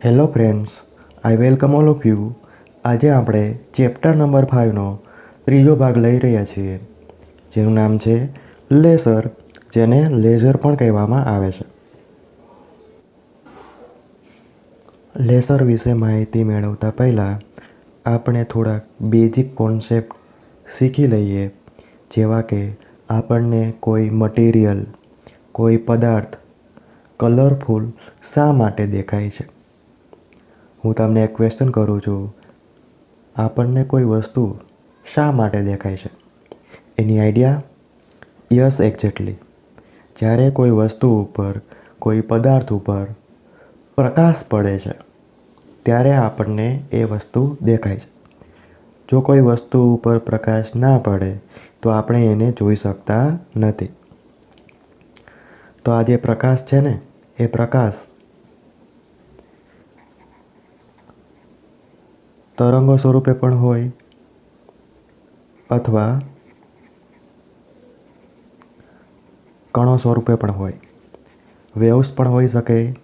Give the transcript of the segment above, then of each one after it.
Hello friends, I welcome all of you. આજે આપણે chapter number 5નો ત્રીજો ભાગ લઈ રહ્યા છીએ, જેનું નામ છે લેસર, જેને લેઝર પણ કહેવામાં આવે છે. લેસર વિશે માહિતી મેળવતા પહેલાં આપણે થોડાક બેઝિક કોન્સેપ્ટ શીખી લઈએ, જેવા કે આપણને કોઈ મટીરિયલ, કોઈ પદાર્થ કલરફુલ શા માટે દેખાય છે. હું તમને એક ક્વેશ્ચન કરું છું, આપણને કોઈ વસ્તુ શા માટે દેખાય છે? એની આઈડિયા? Yes, exactly. જ્યારે કોઈ વસ્તુ ઉપર, કોઈ પદાર્થ ઉપર પ્રકાશ પડે છે ત્યારે આપણને એ વસ્તુ દેખાય છે. જો કોઈ વસ્તુ ઉપર પ્રકાશ ના પડે તો આપણે એને જોઈ શકતા નથી. તો આ જે પ્રકાશ છે ને, એ પ્રકાશ તરંગો સ્વરૂપે પણ હોય અથવા કણો સ્વરૂપે પણ હોય, વેવ્સ પણ હોઈ શકે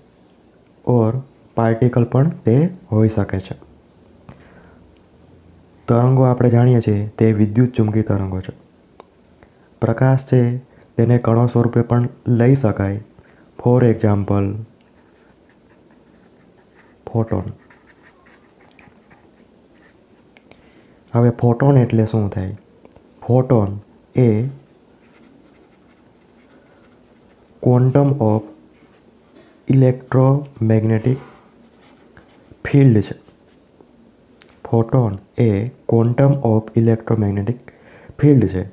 ઓર પાર્ટિકલ પણ તે હોઈ શકે છે. તરંગો આપણે જાણીએ છીએ તે વિદ્યુત ચુંબકી તરંગો છે. પ્રકાશ છે તેને કણો સ્વરૂપે પણ લઈ શકાય. For example, photon. હવે ફોટોન એટલે શું થાય? ફોટોન એ ક્વોન્ટમ ઓફ ઇલેક્ટ્રોમેગ્નેટિક ફિલ્ડ છે. ફોટોન એ ક્વોન્ટમ ઓફ ઇલેક્ટ્રોમેગ્નેટિક ફિલ્ડ છે.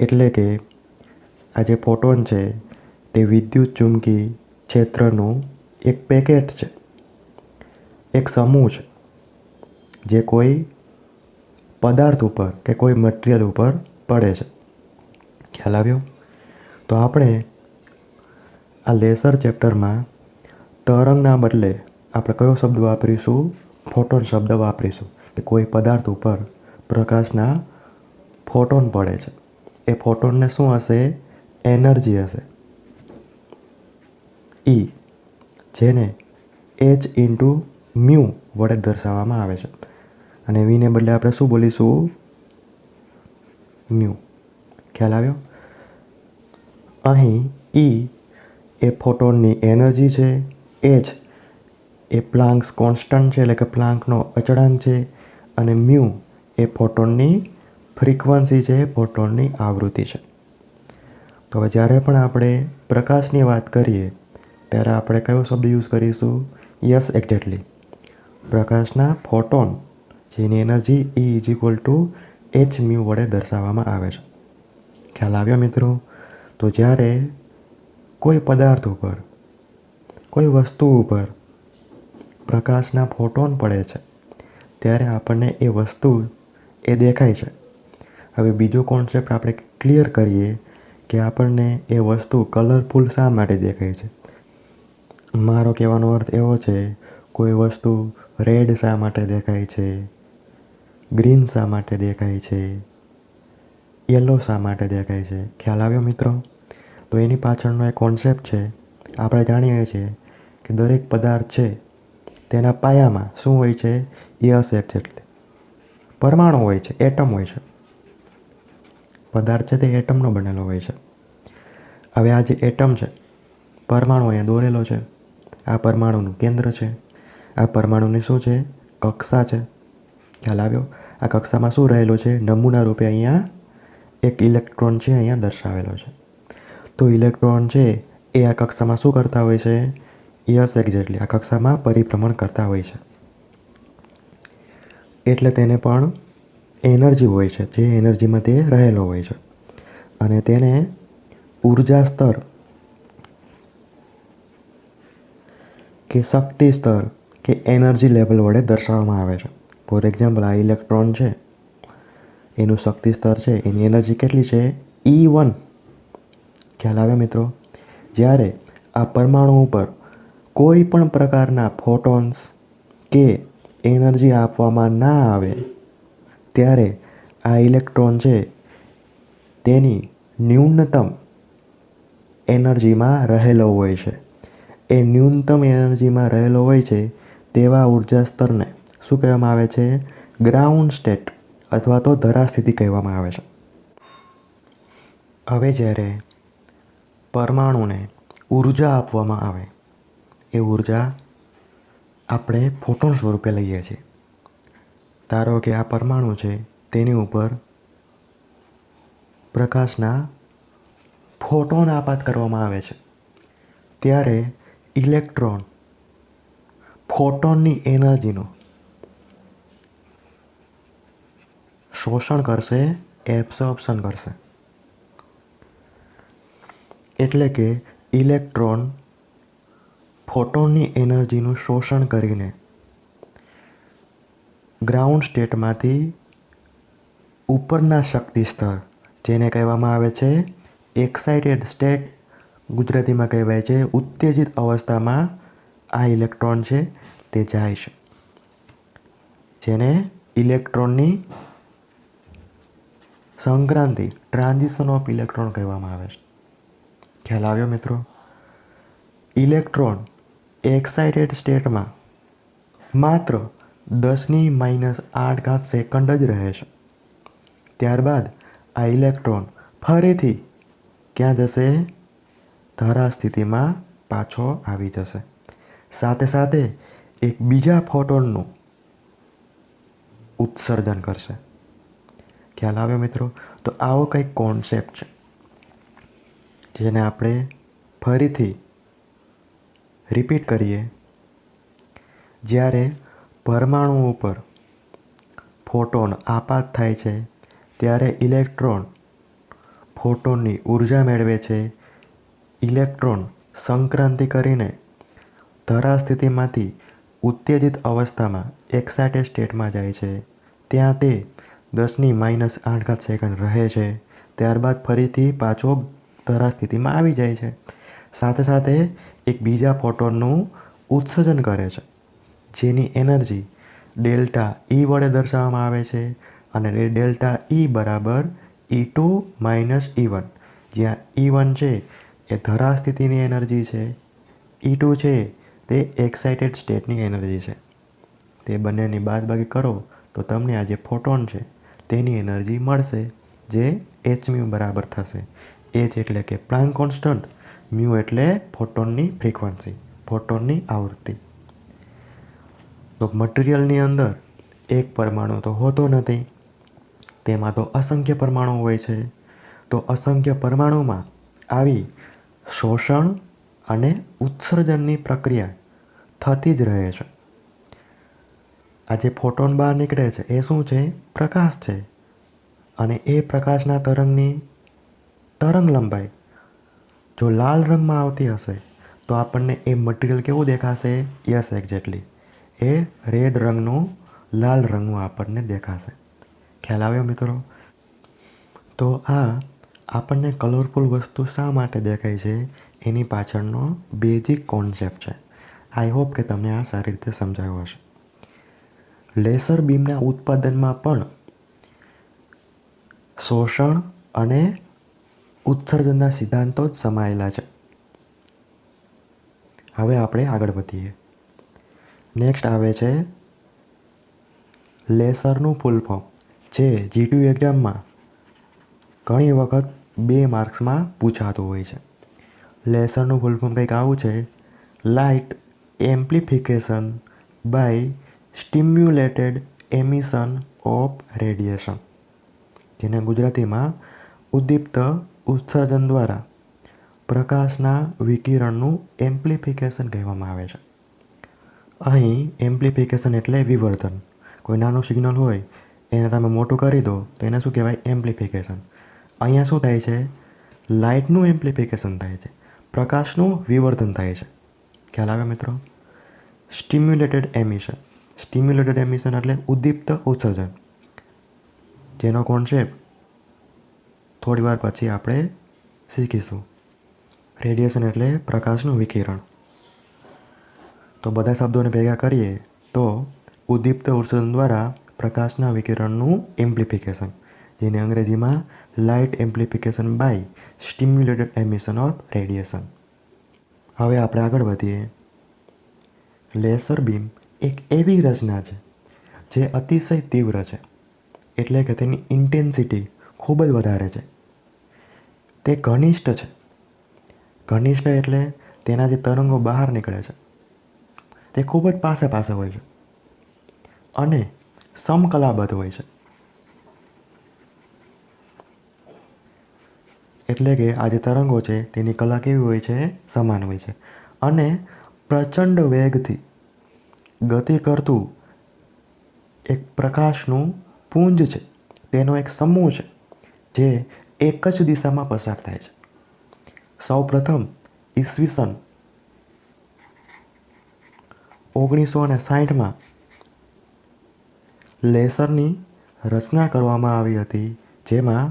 એટલે કે આ જે ફોટોન છે તે વિદ્યુત ચુંબકી ક્ષેત્રનું એક પેકેટ છે, એક સમૂહ છે, જે કોઈ પદાર્થ ઉપર કે કોઈ મટીરિયલ ઉપર પડે છે. ખ્યાલ આવ્યો? તો આપણે આ લેસર ચેપ્ટરમાં તરંગના બદલે આપણે કયો શબ્દ વાપરીશું? ફોટોન શબ્દ વાપરીશું. કે કોઈ પદાર્થ ઉપર પ્રકાશના ફોટોન પડે છે. એ ફોટોનને શું હશે? એનર્જી હશે, E, જેને H ઇન્ટુ મ્યુ વડે દર્શાવવામાં આવે છે. અને વીને બદલે આપણે શું બોલીશું? મ્યુ. ખ્યાલ આવ્યો? અહીં E એ ફોટોનની એનર્જી છે, H એ પ્લાન્ક્સ કોન્સ્ટન્ટ છે, એટલે કે પ્લાન્કનો અચળાંક છે, અને મ્યુ એ ફોટોનની ફ્રીક્વન્સી છે, ફોટોનની આવૃત્તિ છે. તો હવે જ્યારે પણ આપણે પ્રકાશની વાત કરીએ ત્યારે આપણે કયો શબ્દ યુઝ કરીશું? Yes, exactly. પ્રકાશના ફોટોન, જેની energy E is equal to H mu વડે દર્શાવવામાં આવે છે. ખ્યાલ આવ્યો મિત્રો? તો જ્યારે કોઈ પદાર્થ ઉપર, કોઈ વસ્તુ ઉપર પ્રકાશના ફોટોન પડે છે ત્યારે આપણને એ વસ્તુ એ દેખાય છે. હવે બીજો કોન્સેપ્ટ આપણે ક્લિયર કરીએ કે આપણને એ વસ્તુ કલરફુલ શા માટે દેખાય છે. મારો કહેવાનો અર્થ એવો છે, કોઈ વસ્તુ રેડ શા માટે દેખાય છે, ગ્રીન શા માટે દેખાય છે, યલો શા માટે દેખાય છે. ખ્યાલ આવ્યો મિત્રો? તો એની પાછળનો એક કોન્સેપ્ટ છે. આપણે જાણીએ છીએ કે દરેક પદાર્થ છે તેના પાયામાં શું હોય છે? Yes, exactly. પરમાણુ હોય છે, એટમ હોય છે. પદાર્થ છે તે એટમનો બનેલો હોય છે. હવે આ જે એટમ છે, પરમાણુ અહીંયા દોરેલો છે, આ પરમાણુનું કેન્દ્ર છે, આ પરમાણુની શું છે? કક્ષા છે. ખ્યાલ આવ્યો? આ કક્ષામાં શું રહેલું છે? નમૂના રૂપે અહીંયા એક ઇલેક્ટ્રોન છે, અહીંયા દર્શાવેલો છે. તો ઇલેક્ટ્રોન છે એ આ કક્ષામાં શું કરતા હોય છે? Yes, exactly. આ કક્ષામાં પરિભ્રમણ કરતા હોય છે. એટલે તેને પણ એનર્જી હોય છે, જે એનર્જીમાં તે રહેલો હોય છે. અને તેને ઉર્જા સ્તર કે શક્તિ સ્તર કે એનર્જી લેવલ વડે દર્શાવવામાં આવે છે. ફોર એક્ઝામ્પલ, આ ઇલેક્ટ્રોન છે, એનું શક્તિ સ્તર છે, એની એનર્જી કેટલી છે? E1. ખ્યાલ આવે મિત્રો? જ્યારે આ પરમાણુ ઉપર કોઈ પણ પ્રકારના ફોટોન્સ કે એનર્જી આપવામાં ના આવે ત્યારે આ ઇલેક્ટ્રોન છે તેની ન્યૂનતમ એનર્જીમાં રહેલો હોય છે. એ ન્યૂનતમ એનર્જીમાં રહેલો હોય છે તેવા ઉર્જા સ્તરને શું કહેવામાં આવે છે? ગ્રાઉન્ડ સ્ટેટ અથવા તો ધરાસ્થિતિ કહેવામાં આવે છે. હવે જ્યારે પરમાણુને ઉર્જા આપવામાં આવે, એ ઉર્જા આપણે ફોટોન સ્વરૂપે લઈએ છીએ. ધારો કે આ પરમાણુ છે, તેની ઉપર પ્રકાશના ફોટોન આપાત કરવામાં આવે છે, ત્યારે ઇલેક્ટ્રોન ફોટોનની એનર્જીનું શોષણ કરશે, એબ્સોર્પ્શન કરશે. એટલે કે ઇલેક્ટ્રોન ફોટોનની એનર્જીનું શોષણ કરીને ગ્રાઉન્ડ સ્ટેટમાંથી ઉપરના શક્તિ સ્તર, જેને કહેવામાં આવે છે એક્સાઇટેડ સ્ટેટ, ગુજરાતીમાં કહેવાય છે ઉત્તેજિત અવસ્થામાં આ ઇલેક્ટ્રોન છે તે જાય છે, જેને ઇલેક્ટ્રોનની સંક્રાંતિ, ટ્રાન્ઝિશન ઓફ ઇલેક્ટ્રોન કહેવામાં આવે છે. ખ્યાલ આવ્યો મિત્રો? ઇલેક્ટ્રોન એક્સાઇટેડ સ્ટેટમાં માત્ર 10⁻⁸ સેકન્ડ જ રહે છે. ત્યારબાદ આ ઇલેક્ટ્રોન ફરીથી ક્યાં જશે? ધરાસ્થિતિમાં પાછો આવી જશે. સાથે સાથે એક બીજા ફોટોનનું ઉત્સર્જન કરશે. ખ્યાલ આવ્યો મિત્રો? તો આવો કંઈક કોન્સેપ્ટ છે, જેને આપણે ફરીથી રિપીટ કરીએ. જ્યારે પરમાણુ ઉપર ફોટોન આપાત થાય છે, ત્યારે ઇલેક્ટ્રોન ફોટોનની ઉર્જા મેળવે છે. ઇલેક્ટ્રોન સંક્રાંતિ કરીને ધરાસ્થિતિમાંથી ઉત્તેજિત અવસ્થામાં એક્સાઇટેડ સ્ટેટમાં જાય છે. ત્યાં તે 10⁻⁸ સેકન્ડ રહે છે. ત્યારબાદ ફરીથી પાછો ધરાસ્થિતિમાં આવી જાય છે. સાથે સાથે એક બીજા ફોટોનનું ઉત્સર્જન કરે છે, જેની એનર્જી ડેલ્ટા E વડે દર્શાવવામાં આવે છે. અને ડેલ્ટા E બરાબર E2 - E1, જ્યાં E1 છે એ ધરાસ્થિતિની એનર્જી છે, E2 છે તે એક્સાઇટેડ સ્ટેટની એનર્જી છે. તે બંનેની બાદબાકી કરો તો તમને આ જે ફોટોન છે તેની એનર્જી મળશે, જે hν બરાબર થશે. h એટલે કે પ્લાન્ક કોન્સ્ટન્ટ, μ એટલે ફોટોનની ફ્રીક્વન્સી, ફોટોનની આવૃત્તિ. તો મટીરિયલની અંદર એક પરમાણુ તો હોતો નથી, તેમાં તો અસંખ્ય પરમાણુ હોય છે. તો અસંખ્ય પરમાણુમાં આવી શોષણ અને ઉત્સર્જનની પ્રક્રિયા થતી જ રહે છે. આ જે ફોટોન બહાર નીકળે છે એ શું છે? પ્રકાશ છે. અને એ પ્રકાશના તરંગની તરંગ લંબાઈ જો લાલ રંગમાં આવતી હશે તો આપણને એ મટીરિયલ કેવું દેખાશે? યસ, એક્ઝેક્ટલી એ રેડ રંગનું, લાલ રંગનું આપણને દેખાશે. ખ્યાલ આવ્યો મિત્રો? તો આ આપણને કલરફુલ વસ્તુ શા માટે દેખાય છે એની પાછળનો બેઝિક કોન્સેપ્ટ છે. આઈ હોપ કે તમને આ સારી રીતે સમજાયું હશે. લેસર બીમના ઉત્પાદનમાં પણ શોષણ અને ઉત્સર્જનના સિદ્ધાંતો જ સમાયેલા છે. હવે આપણે આગળ વધીએ. નેક્સ્ટ આવે છે લેસરનું ફૂલ ફોર્મ, જે G2 એક્ઝામમાં ઘણી વખત 2 માર્ક્સમાં પૂછાતું હોય છે. લેસરનું ફૂલ ફોર્મ કંઈક આવું છે: light amplification by stimulated emission of radiation, જેને ગુજરાતીમાં ઉદ્દીપ્ત ઉત્સર્જન દ્વારા પ્રકાશના વિકિરણનું એમ્પ્લિફિકેશન કહેવામાં આવે છે. અહીં એમ્પ્લિફિકેશન એટલે વિવર્ધન. કોઈ નાનું સિગ્નલ હોય એને તમે મોટું કરી દો તો એને શું કહેવાય? એમ્પ્લિફિકેશન. અહીંયા શું થાય છે? લાઇટનું એમ્પ્લિફિકેશન થાય છે, પ્રકાશનું વિવર્ધન થાય છે. ખ્યાલ આવે મિત્રો? સ્ટિમ્યુલેટેડ એમિશન, સ્ટિમ્યુલેટેડ એમિશન એટલે ઉદ્દીપ્ત ઉત્સર્જન, જેનો કોન્સેપ્ટ થોડી વાર પછી આપણે શીખીશું. રેડિયેશન એટલે પ્રકાશનું વિકિરણ. તો બધા શબ્દોને ભેગા કરીએ તો ઉદ્દીપ્ત ઉત્સર્જન દ્વારા પ્રકાશના વિકિરણનું એમ્પ્લિફિકેશન, જેને અંગ્રેજીમાં light amplification by stimulated emission of radiation. હવે આપણે આગળ વધીએ. લેસર બીમ એક એવી રચના છે જે અતિશય તીવ્ર છે, એટલે કે તેની ઇન્ટેન્સિટી ખૂબ જ વધારે છે. તે ઘનિષ્ઠ છે. ઘનિષ્ઠ એટલે તેના જે તરંગો બહાર નીકળે છે તે ખૂબ જ પાસે પાસે હોય છે અને સમકલાબદ્ધ હોય છે. એટલે કે આ જે તરંગો છે તેની કલા કેવી હોય છે? સમાન હોય છે. અને પ્રચંડ વેગથી ગતિ કરતું એક પ્રકાશનું પુંજ છે, તેનો એક સમૂહ છે જે એક જ દિશામાં પસાર થાય છે. સૌ પ્રથમ ઈસવીસન 1960માં લેસરની રચના કરવામાં આવી હતી, જેમાં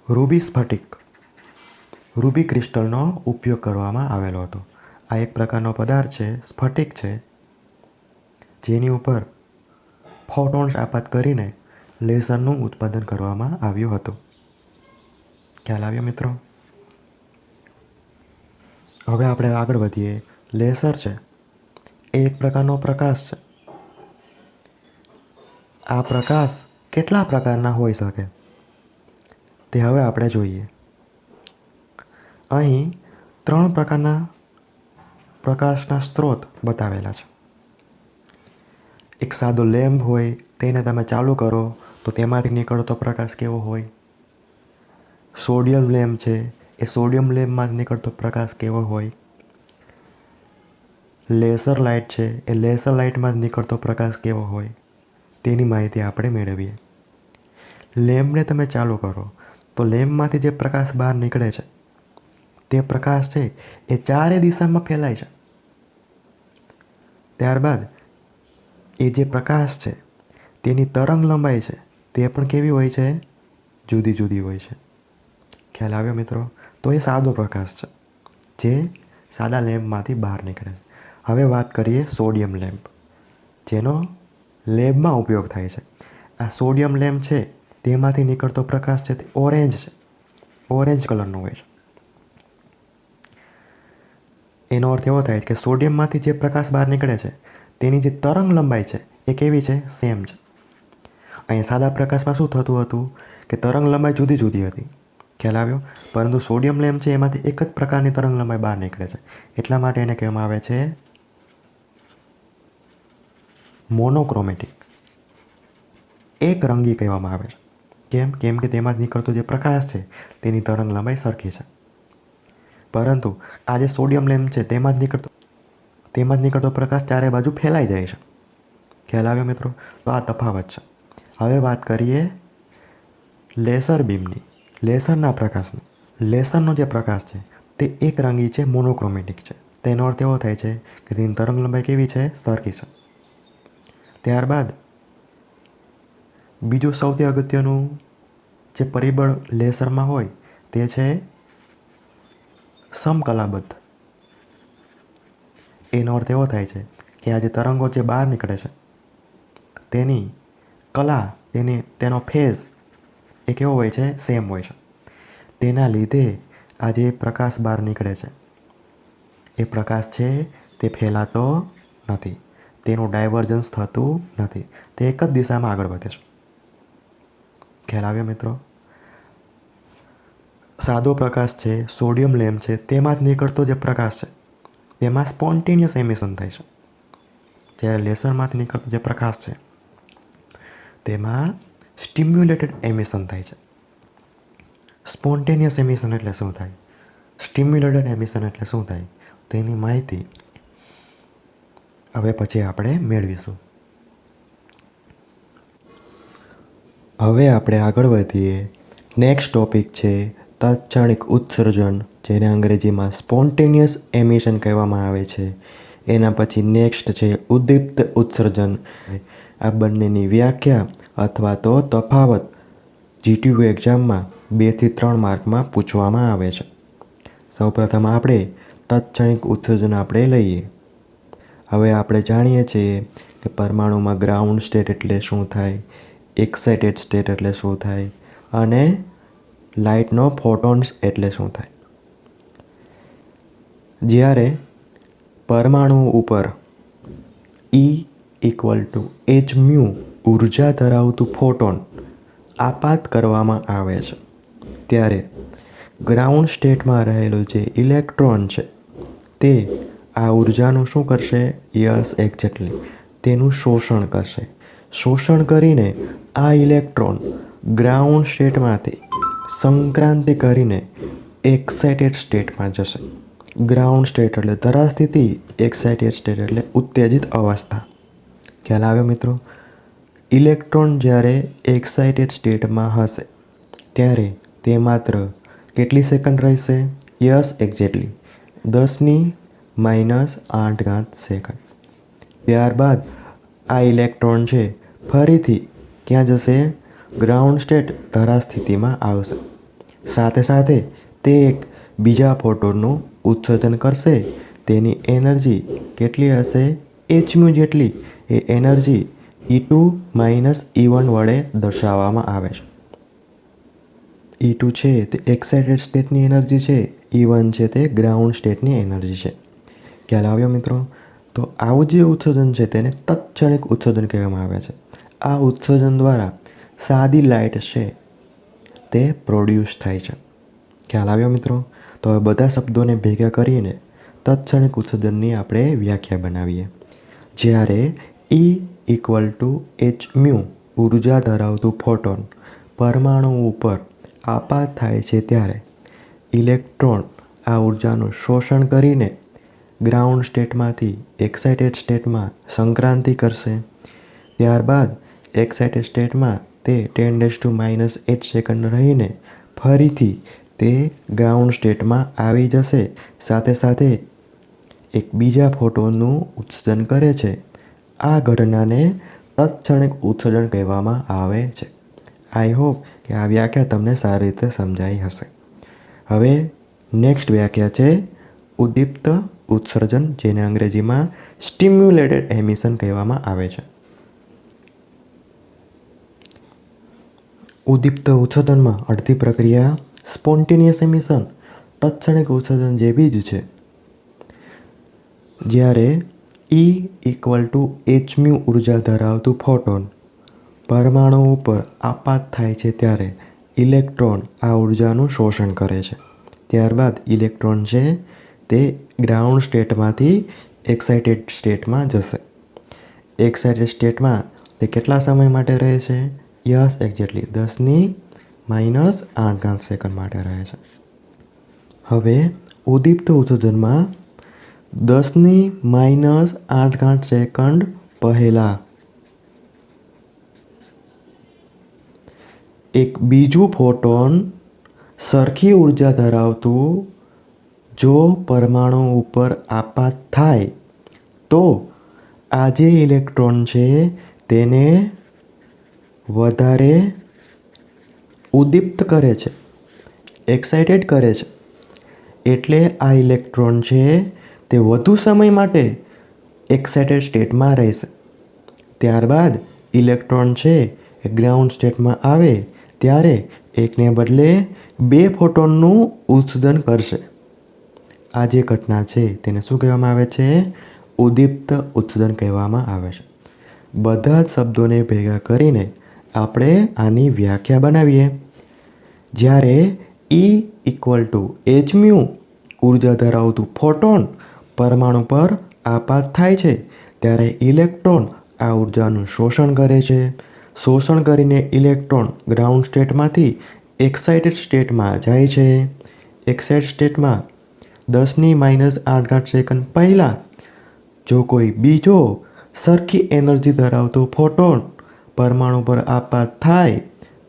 રૂબી સ્ફટિક રૂબી ક્રિસ્ટલનો ઉપયોગ કરવામાં આવેલો હતો. આ એક પ્રકારનો પદાર્થ છે, સ્ફટિક છે, જેની ઉપર ફોટોન્સ આપાત કરીને લેસરનું ઉત્પાદન કરવામાં આવ્યું હતું. ખ્યાલ આવ્યો મિત્રો? હવે આપણે આગળ વધીએ. લેસર છે એ એક પ્રકારનો પ્રકાશ છે. આ પ્રકાશ કેટલા પ્રકારના હોઈ શકે તે હવે આપણે જોઈએ. અહીં 3 પ્રકારના પ્રકાશના સ્ત્રોત બતાવેલા છે. એક સાદો લેમ્પ હોય, તેને તમે ચાલુ કરો તો તેમાંથી નીકળતો પ્રકાશ કેવો હોય? સોડિયમ લેમ્પ છે, એ સોડિયમ લેમ્પમાં નીકળતો પ્રકાશ કેવો હોય? લેસર લાઇટ છે, એ લેસર લાઇટમાં નીકળતો પ્રકાશ કેવો હોય? તેની માહિતી આપણે મેળવીએ. લેમ્પને તમે ચાલુ કરો તો લેમ્પમાંથી જે પ્રકાશ બહાર નીકળે છે તે પ્રકાશ છે એ ચારે દિશામાં ફેલાય છે. ત્યારબાદ એ જે પ્રકાશ છે તેની તરંગ લંબાઈ છે તે પણ કેવી હોય છે? જુદી જુદી હોય છે. ખ્યાલ આવ્યો મિત્રો? તો એ સાદો પ્રકાશ છે જે સાદા લેમ્પમાંથી બહાર નીકળે છે. હવે વાત કરીએ સોડિયમ લેમ્પ, જેનો લેબમાં ઉપયોગ થાય છે. આ સોડિયમ લેમ્પ છે તેમાંથી નીકળતો પ્રકાશ છે તે ઓરેન્જ છે, ઓરેન્જ કલરનો હોય છે. એનો અર્થ એવો થાય કે સોડિયમમાંથી જે પ્રકાશ બહાર નીકળે છે તેની જે તરંગ લંબાઈ છે એ કેવી છે? સેમ છે. અહીંયા સાદા પ્રકાશમાં શું થતું હતું કે તરંગ લંબાઈ જુદી જુદી હતી. ખ્યાલ આવ્યો? પરંતુ સોડિયમ લેમ્પ છે એમાંથી એક જ પ્રકારની તરંગ લંબાઈ બહાર નીકળે છે, એટલા માટે એને કહેવામાં આવે છે મોનોક્રોમેટિક, એક રંગી કહેવામાં આવે છે. કેમ કે તેમાં નીકળતો જે પ્રકાશ છે તેની તરંગ લંબાઈ સરખી છે. પરંતુ આ જે સોડિયમ લેમ્પ છે તેમાં જ નીકળતો પ્રકાશ ચારે બાજુ ફેલાઈ જાય છે. ખ્યાલ આવ્યો મિત્રો? તો આ તફાવત છે. હવે વાત કરીએ લેસર બીમની, લેસરના પ્રકાશની. લેસરનો જે પ્રકાશ છે તે એક રંગી છે, મોનોક્રોમેટિક છે. તેનો અર્થ એવો થાય છે કે તેની તરંગ લંબાઈ કેવી છે? સરખી છે. ત્યારબાદ બીજું સૌથી અગત્યનું જે પરિબળ લેસરમાં હોય તે છે સમકલાબદ્ધ. એનો અર્થ એવો થાય છે કે આ જે તરંગો જે બહાર નીકળે છે તેની કલા, તેનો ફેઝ એ કેવો હોય છે? સેમ હોય છે. તેના લીધે આ જે પ્રકાશ બહાર નીકળે છે એ પ્રકાશ છે તે ફેલાતો નથી, તેનું ડાયવર્જન્સ થતું નથી, તે એક જ દિશામાં આગળ વધે છે. ખ્યાલ આવ્યો મિત્રો? સાદો પ્રકાશ છે, સોડિયમ લેમ્પ છે, તેમાં જ નીકળતો જે પ્રકાશ છે તેમાં સ્પોન્ટેનિયસ એમિશન થાય છે. જ્યારે લેસરમાંથી નીકળતો જે પ્રકાશ છે તેમાં સ્ટિમ્યુલેટેડ એમિશન થાય છે. સ્પોન્ટેનિયસ એમિશન એટલે શું થાય? સ્ટિમ્યુલેટેડ એમિશન એટલે શું થાય? તેની માહિતી હવે પછી આપણે મેળવીશું. હવે આપણે આગળ વધીએ. નેક્સ્ટ ટોપિક છે તાત્ક્ષણિક ઉત્સર્જન, જેને અંગ્રેજીમાં સ્પોન્ટેનિયસ એમિશન કહેવામાં આવે છે. એના પછી નેક્સ્ટ છે ઉદ્દીપ્ત ઉત્સર્જન. આ બંનેની વ્યાખ્યા અથવા તો તફાવત GTU એક્ઝામમાં 2 થી 3 માર્કમાં પૂછવામાં આવે છે. સૌપ્રથમ આપણે તાત્ક્ષણિક ઉત્સર્જન આપણે લઈએ. હવે આપણે જાણીએ છીએ કે પરમાણુમાં ગ્રાઉન્ડ સ્ટેટ એટલે શું થાય, એક્સાઇટેડ સ્ટેટ એટલે શું થાય, અને લાઇટનો ફોટોન્સ એટલે શું થાય. જ્યારે પરમાણુ ઉપર E equal to H mu ઉર્જા ધરાવતું ફોટોન આપાત કરવામાં આવે છે ત્યારે ગ્રાઉન્ડ સ્ટેટમાં રહેલો જે ઇલેક્ટ્રોન છે તે આ ઉર્જાનું શું કરશે? યસ એક્ઝેક્ટલી તેનું શોષણ કરશે. શોષણ કરીને આ ઇલેક્ટ્રોન ગ્રાઉન્ડ સ્ટેટમાંથી સંક્રાંતિ કરીને એક્સાઇટેડ સ્ટેટમાં જશે. ગ્રાઉન્ડ સ્ટેટ એટલે ધરાસ્થિતિ, એક્સાઇટેડ સ્ટેટ એટલે ઉત્તેજિત અવસ્થા. ખ્યાલ આવ્યો મિત્રો? ઇલેક્ટ્રોન જ્યારે એક્સાઇટેડ સ્ટેટમાં હશે ત્યારે તે માત્ર કેટલી સેકન્ડ રહેશે? Yes exactly 10⁻⁸ second. ત્યારબાદ આ ઇલેક્ટ્રોન છે ફરીથી ક્યાં જશે? ગ્રાઉન્ડ સ્ટેટ ધરાસ્થિતિમાં આવશે. સાથે સાથે તે એક બીજા ફોટોનનું ઉત્સર્જન કરશે. તેની એનર્જી કેટલી હશે? એચમ્યુ જેટલી. એ એનર્જી E2 - E1 વડે દર્શાવવામાં આવે છે. E2 છે તે એક્સાઇટેડ સ્ટેટની એનર્જી છે, E1 છે તે ગ્રાઉન્ડ સ્ટેટની એનર્જી છે. ખ્યાલ આવ્યો મિત્રો? તો આવું જે ઉત્સર્જન છે તેને તત્ક્ષણિક ઉત્સર્જન કહેવામાં આવે છે. આ ઉત્સર્જન દ્વારા સાદી લાઇટ છે તે પ્રોડ્યુસ થાય છે. ખ્યાલ આવ્યો મિત્રો? તો હવે બધા શબ્દોને ભેગા કરીને તત્ક્ષણિક ઉત્સર્જનની આપણે વ્યાખ્યા બનાવીએ. જ્યારે E equal to H mu ઉર્જા ધરાવતું ફોટોન પરમાણુ ઉપર આપાત થાય છે ત્યારે ઇલેક્ટ્રોન આ ઉર્જાનું શોષણ કરીને ગ્રાઉન્ડ સ્ટેટમાંથી એક્સાઇટેડ સ્ટેટમાં સંક્રાંતિ કરશે. ત્યારબાદ એક્સાઇટેડ સ્ટેટમાં તે 10⁻⁸ સેકન્ડ રહીને ફરીથી તે ગ્રાઉન્ડ સ્ટેટમાં આવી જશે. સાથે સાથે એક બીજા ફોટોનનું ઉત્સર્જન કરે છે. આ ઘટનાને તત્ક્ષણિક ઉત્સર્જન કહેવામાં આવે છે. આઈ હોપ કે આ વ્યાખ્યા તમને સારી રીતે સમજાઈ હશે. હવે નેક્સ્ટ વ્યાખ્યા છે ઉદ્દીપ્ત ઉત્સર્જન, જેને અંગ્રેજીમાં સ્ટિમ્યુલેટેડ એમિશન કહેવામાં આવે છે. ઉદ્દીપ્ત ઉત્સર્જનમાં અડધી પ્રક્રિયા સ્પોન્ટેનિયસ એમિશન તત્ક્ષણિક ઉત્સર્જન જેવી જ છે. જ્યારે E equal to H mu ઉર્જા ધરાવતું ફોટોન પરમાણુ ઉપર આપાત થાય છે ત્યારે ઇલેક્ટ્રોન આ ઉર્જાનું શોષણ કરે છે. ત્યારબાદ ઇલેક્ટ્રોન છે તે ગ્રાઉન્ડ સ્ટેટમાંથી એક્સાઇટેડ સ્ટેટમાં જશે. એક્સાઇટેડ સ્ટેટમાં તે કેટલા સમય માટે રહે છે? યસ એક્ઝેક્ટલી 10⁻⁸ સેકન્ડ માટે રહે છે. હવે ઉદ્દીપ્ત ઉત્સર્જનમાં 10⁻⁸ સેકન્ડ પહેલાં એક બીજું ફોટોન સરખી ઉર્જા ધરાવતું જો પરમાણુ ઉપર આપાત થાય તો આ જે ઇલેક્ટ્રોન છે તેને વધારે ઉદ્દીપ્ત કરે છે, એક્સાઇટેડ કરે છે. એટલે આ ઇલેક્ટ્રોન છે તે વધુ સમય માટે એક્સાઇટેડ સ્ટેટમાં રહેશે. ત્યારબાદ ઇલેક્ટ્રોન છે એ ગ્રાઉન્ડ સ્ટેટમાં આવે ત્યારે એકને બદલે બે ફોટોનનું ઉત્સર્જન કરશે. આ જે ઘટના છે તેને શું કહેવામાં આવે છે? ઉદ્દીપ્ત ઉત્સર્જન કહેવામાં આવે છે. બધા જ શબ્દોને ભેગા કરીને આપણે આની વ્યાખ્યા બનાવીએ. જ્યારે E equal to H mu ઉર્જા ધરાવતું ફોટોન પરમાણુ પર આપાત થાય છે ત્યારે ઇલેક્ટ્રોન આ ઉર્જાનું શોષણ કરે છે. શોષણ કરીને ઇલેક્ટ્રોન ગ્રાઉન્ડ સ્ટેટમાંથી એક્સાઇટેડ સ્ટેટમાં જાય છે. એક્સાઇટેડ સ્ટેટમાં 10⁻⁸ સેકન્ડ પહેલાં જો કોઈ બીજો સરખી એનર્જી ધરાવતો ફોટોન પરમાણુ પર આપાત થાય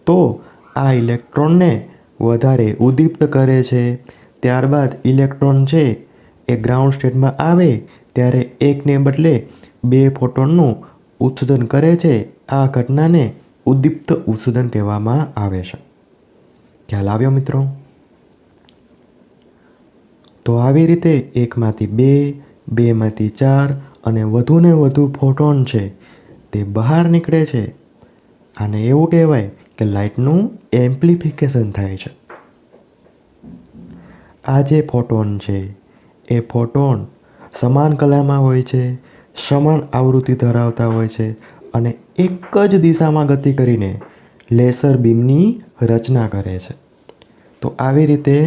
તો આ ઇલેક્ટ્રોનને વધારે ઉદ્દીપ્ત કરે છે. ત્યારબાદ ઇલેક્ટ્રોન છે એ ગ્રાઉન્ડ સ્ટેટમાં આવે ત્યારે એકને બદલે બે ફોટોનનું ઉત્સર્જન કરે છે. આ ઘટનાને ઉદ્દીપ્ત ઉત્સર્જન કહેવામાં આવે છે. ખ્યાલ આવ્યો મિત્રો? તો આવી રીતે એકમાંથી બે, બેમાંથી ચાર અને વધુને વધુ ફોટોન છે તે બહાર નીકળે છે. આને એવું કહેવાય કે લાઇટનું એમ્પ્લિફિકેશન થાય છે. આ જે ફોટોન છે એ ફોટોન સમાન કલામાં હોય છે, સમાન આવૃત્તિ ધરાવતા હોય છે અને એક જ દિશામાં ગતિ કરીને લેસર બીમની રચના કરે છે. તો આવી રીતે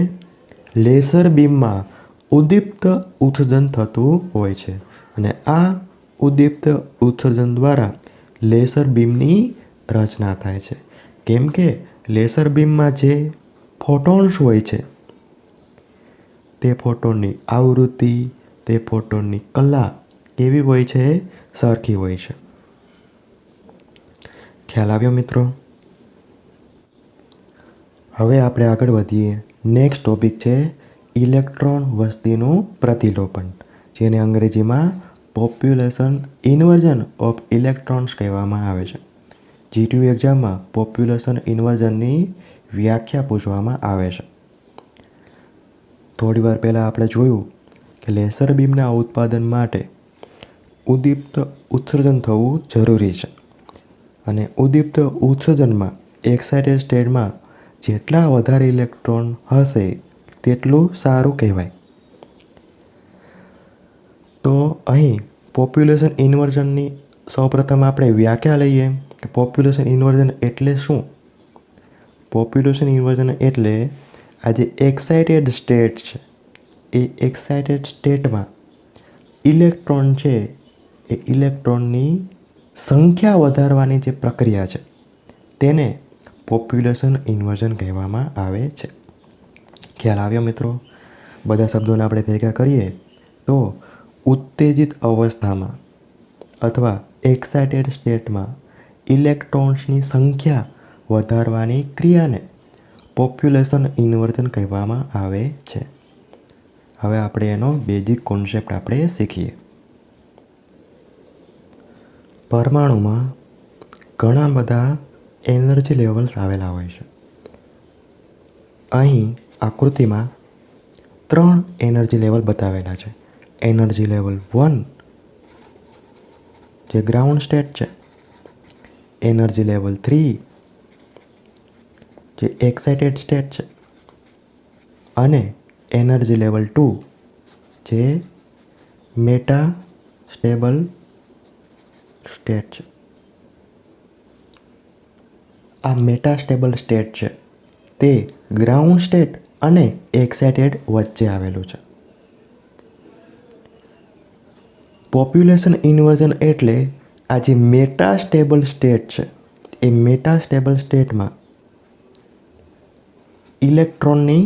લેસર બીમમાં ઉદ્દીપ્ત ઉત્સર્જન થતું હોય છે અને આ ઉદ્દીપ્ત ઉત્સર્જન દ્વારા લેસર બીમની રચના થાય છે. કેમ કે લેસર બીમમાં જે ફોટોન્સ હોય છે તે ફોટોનની આવૃત્તિ, તે ફોટોનની કલા કેવી હોય છે? સરખી હોય છે. ખ્યાલ આવ્યો મિત્રો? હવે આપણે આગળ વધીએ. નેક્સ્ટ ટોપિક છે ઇલેક્ટ્રોન વસ્તીનું પ્રતિલોપન, જેને અંગ્રેજીમાં પોપ્યુલેશન ઇન્વર્ઝન ઓફ ઇલેક્ટ્રોન્સ કહેવામાં આવે છે. GTU એક્ઝામમાં પોપ્યુલેશન ઇન્વર્ઝનની વ્યાખ્યા પૂછવામાં આવે છે. થોડી વાર પહેલાં આપણે જોયું કે લેસર બીમના ઉત્પાદન માટે ઉદ્દીપ્ત ઉત્સર્જન થવું જરૂરી છે અને ઉદ્દીપ્ત ઉત્સર્જનમાં એક્સાઇટેડ સ્ટેટમાં જેટલા વધારે ઇલેક્ટ્રોન હશે તેટલું સારું કહેવાય. તો અહીં પોપ્યુલેશન ઇન્વર્ઝનની સૌપ્રથમ આપણે વ્યાખ્યા લઈએ કે પોપ્યુલેશન ઇન્વર્ઝન એટલે શું? પોપ્યુલેશન ઇન્વર્ઝન એટલે આ જે એક્સાઇટેડ સ્ટેટ છે એ એક્સાઇટેડ સ્ટેટમાં ઇલેક્ટ્રોન છે એ ઇલેક્ટ્રોનની સંખ્યા વધારવાની જે પ્રક્રિયા છે તેને પોપ્યુલેશન ઇન્વર્ઝન કહેવામાં આવે છે. ખ્યાલ આવ્યો મિત્રો? બધા શબ્દોને આપણે ભેગા કરીએ તો ઉત્તેજિત અવસ્થામાં અથવા એક્સાઇટેડ સ્ટેટમાં ઇલેક્ટ્રોન્સની સંખ્યા વધારવાની ક્રિયાને પોપ્યુલેશન ઇન્વર્ઝન કહેવામાં આવે છે. હવે આપણે એનો બેઝિક કોન્સેપ્ટ આપણે શીખીએ. પરમાણુમાં ઘણા બધા એનર્જી લેવલ્સ આવેલા હોય છે. અહીં આકૃતિમાં 3 એનર્જી લેવલ બતાવેલા છે. એનર્જી લેવલ 1 જે ગ્રાઉન્ડ સ્ટેટ છે, એનર્જી લેવલ 3 જે એક્સાઇટેડ સ્ટેટ છે અને એનર્જી લેવલ 2 જે મેટા સ્ટેબલ સ્ટેટ છે. આ મેટા સ્ટેબલ સ્ટેટ છે તે ગ્રાઉન્ડ સ્ટેટ અને એક્સાઇટેડ વચ્ચે આવેલું છે. પોપ્યુલેશન ઇન્વર્ઝન એટલે આ જે મેટા સ્ટેબલ સ્ટેટ છે એ મેટા સ્ટેબલ સ્ટેટમાં ઇલેક્ટ્રોનની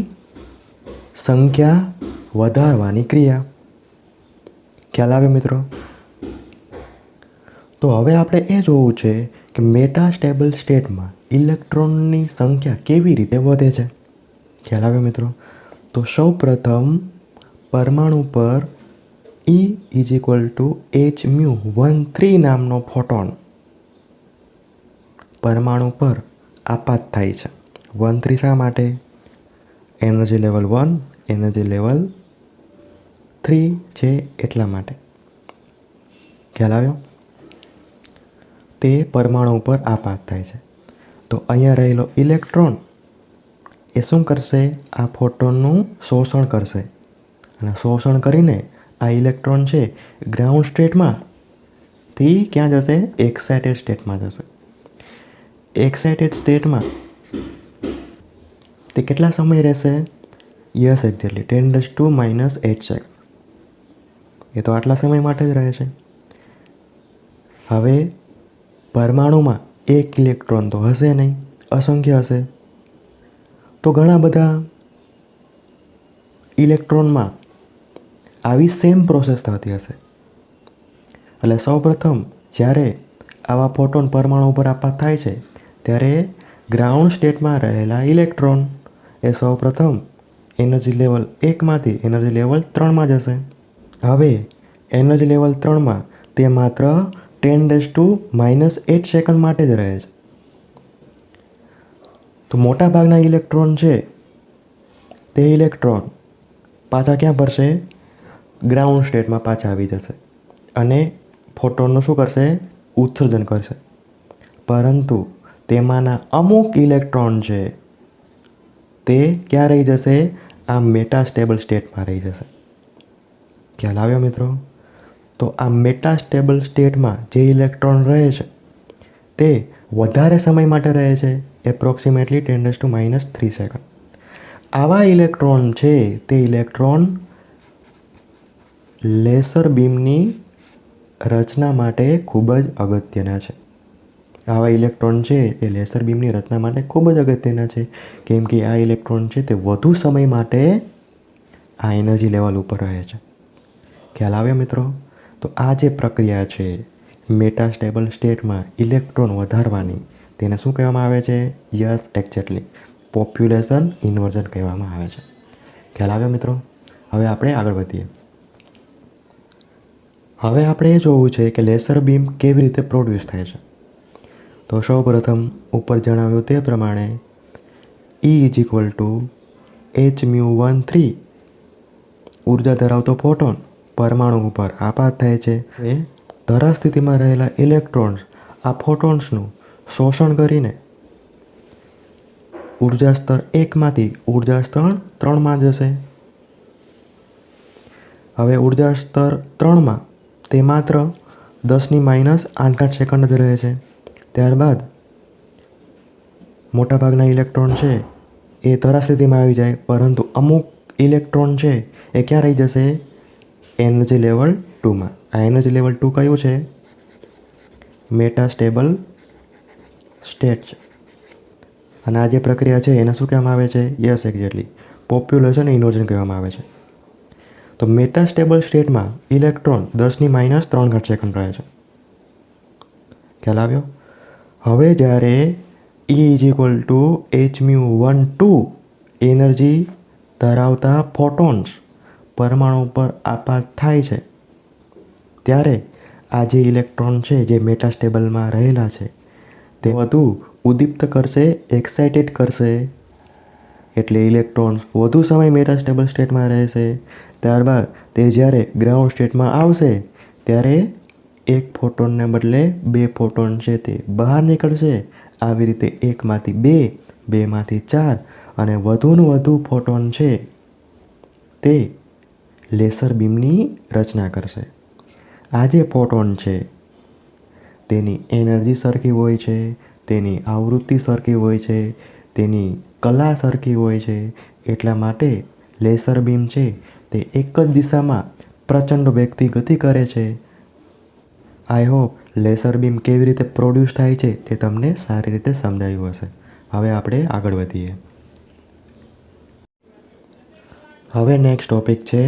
સંખ્યા વધારવાની ક્રિયા. ખ્યાલ આવે મિત્રો? તો હવે આપણે એ જોવું છે કે મેટા સ્ટેબલ સ્ટેટમાં ઇલેક્ટ્રોનની સંખ્યા કેવી રીતે વધે છે. ખ્યાલ આવે મિત્રો? તો સૌ પ્રથમ પરમાણુ પર E = h𝜇13 નામનો ફોટોન પરમાણુ પર આપાત થાય છે. 13 શા માટે? એનર્જી લેવલ 1 એનર્જી લેવલ 3 છે એટલા માટે. ખ્યાલ આવ્યો? તે પરમાણુ પર આપાત થાય છે. તો અહીંયા રહેલો ઇલેક્ટ્રોન એ શું કરશે? આ ફોટોનનું શોષણ કરશે અને શોષણ કરીને આ ઇલેક્ટ્રોન છે ગ્રાઉન્ડ સ્ટેટમાંથી ક્યાં જશે? એક્સાઇટેડ સ્ટેટમાં જશે. એક્સાઇટેડ સ્ટેટમાં તે કેટલા સમય રહેશે? Yes, exactly 10⁻⁸ second. એ તો આટલા સમય માટે જ રહે છે. હવે પરમાણુમાં એક ઇલેક્ટ્રોન તો હશે નહીં, અસંખ્ય હશે. તો ઘણા બધા ઇલેક્ટ્રોનમાં આવી સેમ પ્રોસેસ થતી હશે. એટલે સૌપ્રથમ જ્યારે આવા ફોટોન પરમાણુ ઉપર આપાત થાય છે ત્યારે ગ્રાઉન્ડ સ્ટેટમાં રહેલા ઇલેક્ટ્રોન એ સૌપ્રથમ એનર્જી લેવલ 1માંથી એનર્જી લેવલ 3માં જશે. હવે એનર્જી લેવલ 3માં તે માત્ર 10⁻⁸ સેકન્ડ માટે જ રહે છે. તો મોટાભાગના ઇલેક્ટ્રોન છે તે ઇલેક્ટ્રોન પાછા ક્યાં ફરશે? ગ્રાઉન્ડ સ્ટેટમાં પાછા આવી જશે અને ફોટોનનું શું કરશે? ઉત્સર્જન કરશે. પરંતુ તેમાંના અમુક ઇલેક્ટ્રોન છે તે ક્યાં રહી જશે? આ મેટા સ્ટેબલ સ્ટેટમાં રહી જશે. ખ્યાલ આવ્યો મિત્રો? તો આ મેટાસ્ટેબલ સ્ટેટમાં જે ઇલેક્ટ્રોન રહે છે તે વધારે સમય માટે રહે છે, એપ્રોક્સિમેટલી 10⁻³ સેકન્ડ. આવા ઇલેક્ટ્રોન છે તે ઇલેક્ટ્રોન લેસર બીમની રચના માટે ખૂબ જ અગત્યના છે. આવા ઇલેક્ટ્રોન છે એ લેસર બીમની રચના માટે ખૂબ જ અગત્યના છે, કેમ કે આ ઇલેક્ટ્રોન છે તે વધુ સમય માટે આ એનર્જી લેવલ ઉપર રહે છે. ખ્યાલ આવ્યો મિત્રો? તો આ જે પ્રક્રિયા છે મેટાસ્ટેબલ સ્ટેટમાં ઇલેક્ટ્રોન વધારવાની, તેને શું કહેવામાં આવે છે? યસ, એક્ઝેક્ટલી, પોપ્યુલેશન ઇન્વર્ઝન કહેવામાં આવે છે. ખ્યાલ આવ્યો મિત્રો? હવે આપણે આગળ વધીએ. હવે આપણે એ જોવું છે કે લેસર બીમ કેવી રીતે પ્રોડ્યુસ થાય છે. તો સૌપ્રથમ ઉપર જણાવ્યું તે પ્રમાણે E = h𝜇13 ઉર્જા ધરાવતો ફોટોન પરમાણુ ઉપર આપાત થાય છે. એ ધરા સ્થિતિમાં રહેલા ઇલેક્ટ્રોન્સ આ ફોટોન્સનું શોષણ કરીને ઉર્જા સ્તર 1માંથી ઉર્જા સ્તર 3માં જશે. હવે ઉર્જા સ્તર 3માં તે માત્ર 10⁻⁸ સેકન્ડ જ રહે છે. ત્યારબાદ મોટાભાગના ઇલેક્ટ્રોન છે એ ધરા સ્થિતિમાં આવી જાય, પરંતુ અમુક ઇલેક્ટ્રોન છે એ ક્યાં રહી જશે? એનર્જી લેવલ 2માં. આ એનર્જી લેવલ 2 કયું છે? મેટાસ્ટેબલ સ્ટેટ છે. અને આ જે પ્રક્રિયા છે એને શું કહેવામાં આવે છે? યસ, એક્ઝેક્ટલી, પોપ્યુલેશન ઇન્વર્ઝન કહેવામાં આવે છે. તો મેટાસ્ટેબલ સ્ટેટમાં ઇલેક્ટ્રોન 10⁻³ સેકન્ડ રહે છે. ખ્યાલ આવ્યો? હવે જ્યારે E = h𝜇12 એનર્જી ધરાવતા ફોટોન્સ પરમાણુ પર આપાત થાય છે, ત્યારે આ જે ઇલેક્ટ્રોન છે જે મેટાસ્ટેબલમાં રહેલા છે તે વધુ ઉદ્દીપ્ત કરશે, એક્સાઇટેડ કરશે, એટલે ઇલેક્ટ્રોન્સ વધુ સમય મેટાસ્ટેબલ સ્ટેટમાં રહેશે. ત્યારબાદ તે જ્યારે ગ્રાઉન્ડ સ્ટેટમાં આવશે ત્યારે એક ફોટોનને બદલે 2 ફોટોન છે તે બહાર નીકળશે. આવી રીતે 1માંથી 2, 2માંથી 4 અને વધુને વધુ ફોટોન છે તે લેસર બીમની રચના કરશે. આ જે ફોટોન છે તેની એનર્જી સરખી હોય છે, તેની આવૃત્તિ સરખી હોય છે, તેની કલા સરખી હોય છે. એટલા માટે લેસર બીમ છે તે એક જ દિશામાં પ્રચંડ વેગથી ગતિ કરે છે. આઈ હોપ લેસર બીમ કેવી રીતે પ્રોડ્યુસ થાય છે તે તમને સારી રીતે સમજાયું હશે. હવે આપણે આગળ વધીએ. હવે નેક્સ્ટ ટોપિક છે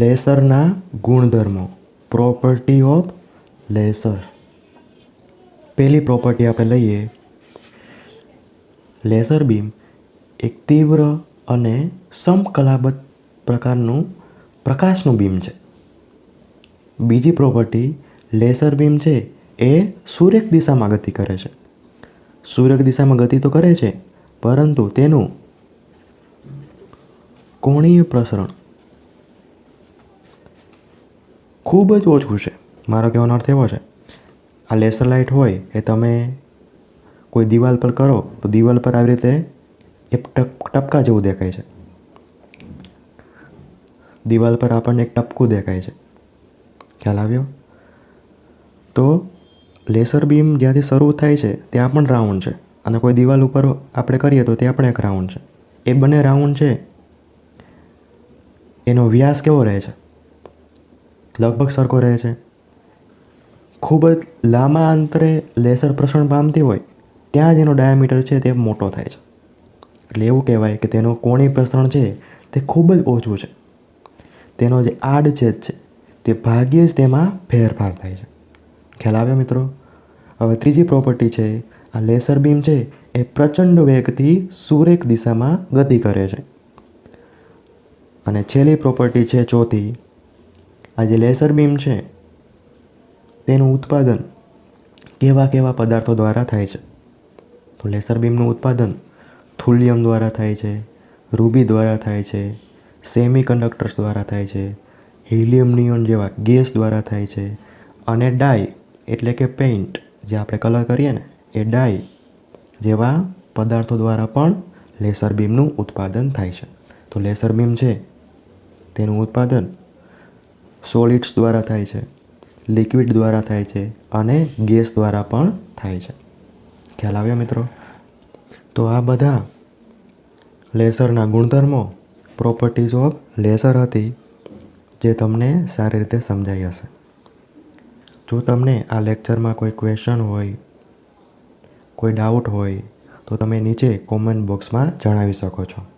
લેસરના ગુણધર્મો, પ્રોપર્ટી ઓફ લેસર. પહેલી પ્રોપર્ટી આપણે લઈએ. લેસર બીમ એક તીવ્ર અને સમકલાબદ્ધ પ્રકારનું પ્રકાશનું બીમ છે. બીજી પ્રોપર્ટી, લેસર બીમ છે એ સૂર્યક દિશામાં ગતિ કરે છે. સૂર્યક દિશામાં ગતિ તો કરે છે, પરંતુ તેનું કોણીય પ્રસરણ ખૂબ જ ઓછું છે. મારો કહેવાનો અર્થ એવો છે, આ લેસર લાઇટ હોય એ તમે કોઈ દિવાલ પર કરો તો દિવાલ પર આવી રીતે એક ટપકા જેવું દેખાય છે. દિવાલ પર આપણને એક ટપકું દેખાય છે. ખ્યાલ આવ્યો? તો લેસર બીમ જ્યાંથી શરૂ થાય છે ત્યાં પણ રાઉન્ડ છે, અને કોઈ દિવાલ ઉપર આપણે કરીએ તો ત્યાં પણ એક રાઉન્ડ છે. એ બંને રાઉન્ડ છે એનો વ્યાસ કેવો રહે છે? લગભગ સરખો રહે છે. ખૂબ જ લાંબા અંતરે લેસર પ્રસરણ પામતી હોય ત્યાં જ એનો ડાયામીટર છે તે મોટો થાય છે. એટલે એવું કહેવાય કે તેનું કોણીય પ્રસરણ છે તે ખૂબ જ ઓછું છે. તેનો જે આડછેદ છે તે ભાગ્યે જ તેમાં ફેરફાર થાય છે. ખ્યાલ આવ્યો મિત્રો? હવે ત્રીજી પ્રોપર્ટી છે, આ લેસર બીમ છે એ પ્રચંડ વેગથી સૂર્યક દિશામાં ગતિ કરે છે. અને છેલ્લી પ્રોપર્ટી છે ચોથી, આ જે લેસર બીમ છે તેનું ઉત્પાદન કેવા કેવા પદાર્થો દ્વારા થાય છે? તો લેસર બીમનું ઉત્પાદન થુલિયમ દ્વારા થાય છે, રૂબી દ્વારા થાય છે, સેમિકન્ડક્ટર્સ દ્વારા થાય છે, હિલિયમ નિયોન જેવા ગેસ દ્વારા થાય છે, અને ડાય એટલે કે પેઇન્ટ જે આપણે કલર કરીએ ને એ ડાય જેવા પદાર્થો દ્વારા પણ લેસર બીમનું ઉત્પાદન થાય છે. તો લેસર બીમ છે તેનું ઉત્પાદન સોલિડ્સ દ્વારા થાય છે, લિક્વિડ દ્વારા થાય છે અને ગેસ દ્વારા પણ થાય છે. ખ્યાલ આવ્યો મિત્રો? તો આ બધા લેસરના ગુણધર્મો, પ્રોપર્ટીઝ ઓફ લેસર હતી, જે તમને સારી રીતે સમજાઈ હશે. જો તમને આ લેક્ચરમાં કોઈ ક્વેશ્ચન હોય, કોઈ ડાઉટ હોય, તો તમે નીચે કોમેન્ટ બોક્સમાં જણાવી શકો છો.